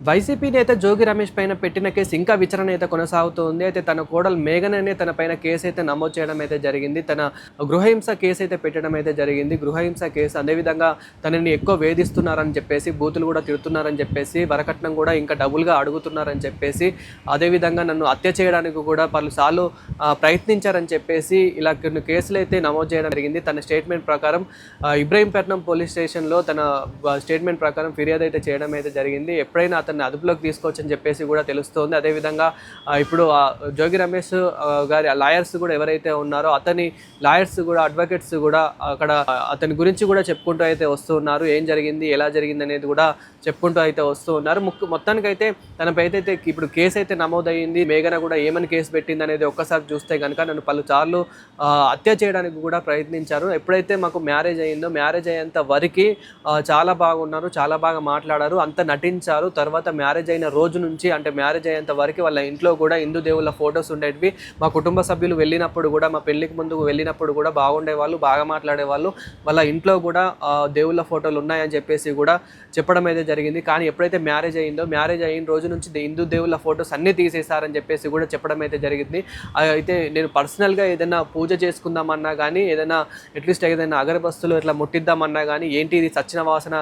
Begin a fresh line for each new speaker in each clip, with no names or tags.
YCP నేత జోగి రమేష్ పైన పెట్టిన కేసు ఇంకా విచారణ అయితే కొనసాగుతోంది. అయితే తన కోడలు మేఘన్ అనే తన పైన కేసు అయితే నమోదు చేయడం అయితే జరిగింది. తన గృహహింస కేసు అయితే పెట్టడం అయితే జరిగింది. గృహహింస కేసు అదేవిధంగా తనని ఎక్కువ వేధిస్తున్నారని చెప్పేసి, బూతులు కూడా తిడుతున్నారని చెప్పేసి, వరకట్నం కూడా ఇంకా డబుల్గా అడుగుతున్నారని చెప్పేసి, అదేవిధంగా నన్ను హత్య చేయడానికి కూడా పలుసార్లు ప్రయత్నించారని చెప్పేసి ఇలా కొన్ని కేసులు అయితే నమోదు చేయడం జరిగింది. తన స్టేట్మెంట్ ప్రకారం ఇబ్రహీంపట్నం పోలీస్ స్టేషన్లో తన స్టేట్మెంట్ ప్రకారం ఫిర్యాదు అయితే చేయడం అయితే జరిగింది. ఎప్పుడైనా అతన్ని అదుపులోకి తీసుకోవచ్చని చెప్పేసి కూడా తెలుస్తోంది. అదేవిధంగా ఇప్పుడు జోగి రమేష్ గారి లాయర్స్ కూడా ఎవరైతే ఉన్నారో అతని లాయర్స్ కూడా, అడ్వకేట్స్ కూడా అక్కడ అతని గురించి కూడా చెప్పుకుంటూ అయితే వస్తూ ఉన్నారు. ఏం జరిగింది, ఎలా జరిగింది అనేది కూడా చెప్పుకుంటూ అయితే వస్తూ ఉన్నారు. మొత్తానికైతే తనపై అయితే ఇప్పుడు కేసు అయితే నమోదయ్యింది. మేఘన కూడా ఏమని కేసు పెట్టింది అనేది ఒక్కసారి చూస్తే కనుక నన్ను పలుసార్లు హత్య చేయడానికి కూడా ప్రయత్నించారు. ఎప్పుడైతే మాకు మ్యారేజ్ అయ్యిందో, మ్యారేజ్ అయ్యేంత వరకు చాలా బాగున్నారు, చాలా బాగా మాట్లాడారు, అంత నటించారు. తర్వాత మ్యారేజ్ అయిన రోజు నుంచి, అంటే మ్యారేజ్ అయ్యేంత వరకు వాళ్ళ ఇంట్లో కూడా హిందూ దేవుళ్ళ ఫొటోస్ ఉండేటివి. మా కుటుంబ సభ్యులు వెళ్ళినప్పుడు కూడా, మా పెళ్ళికి ముందుకు వెళ్ళినప్పుడు కూడా బాగుండేవాళ్ళు, బాగా మాట్లాడేవాళ్ళు. వాళ్ళ ఇంట్లో కూడా దేవుళ్ళ ఫోటోలు ఉన్నాయని చెప్పేసి కూడా చెప్పడం అయితే జరిగింది. కానీ ఎప్పుడైతే మ్యారేజ్ అయ్యిందో, మ్యారేజ్ అయిన రోజు నుంచి హిందూ దేవుళ్ళ ఫొటోస్ అన్నీ తీసేశారని చెప్పేసి కూడా చెప్పడం అయితే జరిగింది. అయితే నేను పర్సనల్గా ఏదైనా పూజ చేసుకుందామన్నా కానీ, ఏదైనా అట్లీస్ట్ ఏదైనా అగరబస్తులు ఇట్లా ముట్టిద్దామన్నా కానీ, ఏంటి ఇది సచ్చిన వాసన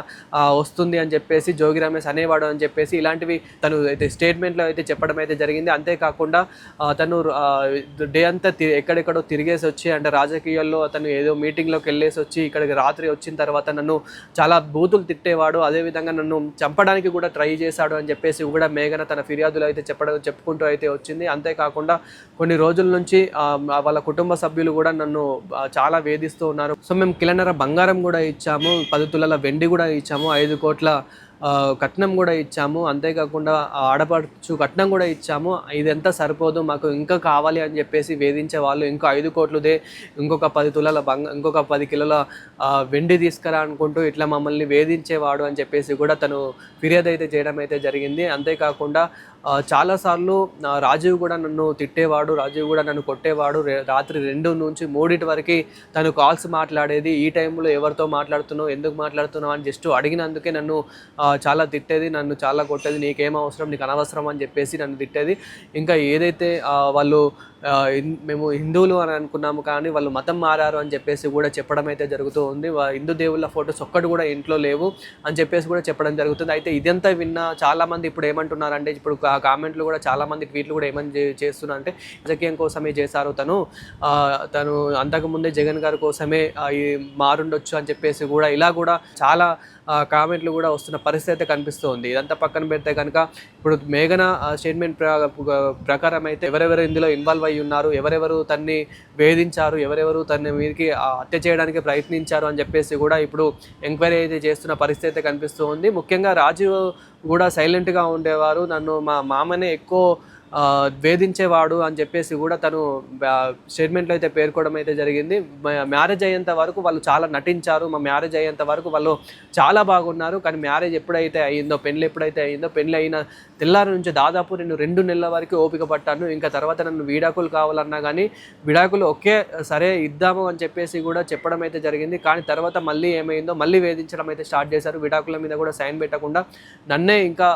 వస్తుంది అని చెప్పేసి జోగి రమేష్ అనేవాడు అని చెప్పేసి ఇలాంటివి తను అయితే స్టేట్మెంట్లో అయితే చెప్పడం అయితే జరిగింది. అంతేకాకుండా తను డే అంతా ఎక్కడెక్కడో తిరిగేసి వచ్చి, అంటే రాజకీయాల్లో అతను ఏదో మీటింగ్లోకి వెళ్ళేసి వచ్చి ఇక్కడికి రాత్రి వచ్చిన తర్వాత నన్ను చాలా బూతులు తిట్టేవాడు, అదేవిధంగా నన్ను చంపడానికి కూడా ట్రై చేశాడు అని చెప్పేసి కూడా మేఘన తన ఫిర్యాదులు అయితే చెప్పుకుంటూ అయితే వచ్చింది. అంతేకాకుండా కొన్ని రోజుల నుంచి వాళ్ళ కుటుంబ సభ్యులు కూడా నన్ను చాలా వేధిస్తూ ఉన్నారు. సో మేము కిలన్నర బంగారం కూడా ఇచ్చాము, 10 తులాల వెండి కూడా ఇచ్చాము, 5 కోట్ల కట్నం కూడా ఇచ్చాము, అంతేకాకుండా ఆడపడుచు కట్నం కూడా ఇచ్చాము, ఇదంతా సరిపోదు, మాకు ఇంకా కావాలి అని చెప్పేసి వేధించే వాళ్ళు. ఇంకో 5 కోట్లుదే, ఇంకొక 10 తులాల ఇంకొక 10 కిలోల వెండి తీసుకురా అనుకుంటూ ఇట్లా మమ్మల్ని వేధించేవాడు అని చెప్పేసి కూడా తను ఫిర్యాదు అయితే చేయడం అయితే జరిగింది. అంతేకాకుండా చాలాసార్లు రాజీవ్ కూడా నన్ను తిట్టేవాడు, రాజీవ్ కూడా నన్ను కొట్టేవాడు. రాత్రి 2 నుంచి 3 వరకు తను కాల్స్ మాట్లాడేది. ఈ టైంలో ఎవరితో మాట్లాడుతున్నావు, ఎందుకు మాట్లాడుతున్నావు అని జస్ట్ అడిగినందుకే నన్ను చాలా తిట్టేది, నన్ను చాలా కొట్టేది. నీకేం అవసరం, నీకు అనవసరం అని చెప్పేసి నన్ను తిట్టేది. ఇంకా ఏదైతే వాళ్ళు మేము హిందువులు అని అనుకున్నాము కానీ వాళ్ళు మతం మారారు అని చెప్పేసి కూడా చెప్పడం అయితే జరుగుతూ ఉంది. హిందూ దేవుళ్ళ ఫొటోస్ ఒక్కటి కూడా ఇంట్లో లేవు అని చెప్పేసి కూడా చెప్పడం జరుగుతుంది. అయితే ఇదంతా విన్నా చాలామంది ఇప్పుడు ఏమంటున్నారంటే, ఇప్పుడు కామెంట్లు కూడా చాలామంది ట్వీట్లు కూడా ఏమని చేస్తున్నారు అంటే, రాజకీయం కోసమే చేశారు, తను అంతకుముందే జగన్ గారి కోసమే మారుండొచ్చు అని చెప్పేసి కూడా ఇలా కూడా చాలా కామెంట్లు కూడా వస్తున్న పరిస్థితి అయితే కనిపిస్తుంది. ఇదంతా పక్కన పెడితే కనుక ఇప్పుడు మేఘన స్టేట్మెంట్ ప్రకారం అయితే ఎవరెవరు ఇందులో ఇన్వాల్వ్ అయ్యి ఉన్నారు, ఎవరెవరు తన్ని వేధించారు, ఎవరెవరు తన మీదకి హత్య చేయడానికి ప్రయత్నించారు అని చెప్పేసి కూడా ఇప్పుడు ఎంక్వైరీ అయితే చేస్తున్న పరిస్థితి అయితే కనిపిస్తూ ఉంది. ముఖ్యంగా రాజీవ్ కూడా సైలెంట్గా ఉండేవారు, నన్ను మా మామనే ఎక్కువ వేధించేవాడు అని చెప్పేసి కూడా తను స్టేట్మెంట్లో అయితే పేర్కోవడం అయితే జరిగింది. మ్యారేజ్ అయ్యేంత వరకు వాళ్ళు చాలా నటించారు, మా మ్యారేజ్ అయ్యేంత వరకు వాళ్ళు చాలా బాగున్నారు, కానీ మ్యారేజ్ ఎప్పుడైతే అయ్యిందో, పెళ్ళి ఎప్పుడైతే అయ్యిందో, పెళ్ళి అయిన తెల్లారి నుంచి దాదాపు నేను 2 నెలల వరకు ఓపిక పట్టాను. ఇంకా తర్వాత నన్ను విడాకులు కావాలన్నా కానీ విడాకులు ఓకే సరే ఇద్దాము అని చెప్పేసి కూడా చెప్పడం అయితే జరిగింది. కానీ తర్వాత మళ్ళీ ఏమైందో, మళ్ళీ వేధించడం అయితే స్టార్ట్ చేశారు. విడాకుల మీద కూడా సైన్ పెట్టకుండా నన్నే ఇంకా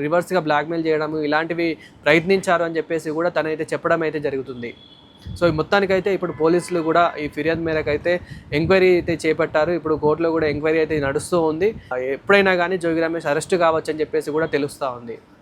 రివర్స్గా బ్లాక్మెయిల్ చేయడము, ఇలాంటివి ప్రయత్నించారు అని చెప్పేసి కూడా తనైతే చెప్పడం అయితే జరుగుతుంది. సో మొత్తానికైతే ఇప్పుడు పోలీసులు కూడా ఈ ఫిర్యాదు మేరకు అయితే ఎంక్వైరీ అయితే చేపట్టారు. ఇప్పుడు కోర్టులో కూడా ఎంక్వైరీ అయితే నడుస్తూ ఉంది. ఎప్పుడైనా కానీ జోగి రమేష్ అరెస్ట్ కావచ్చు అని చెప్పేసి కూడా తెలుస్తూ ఉంది.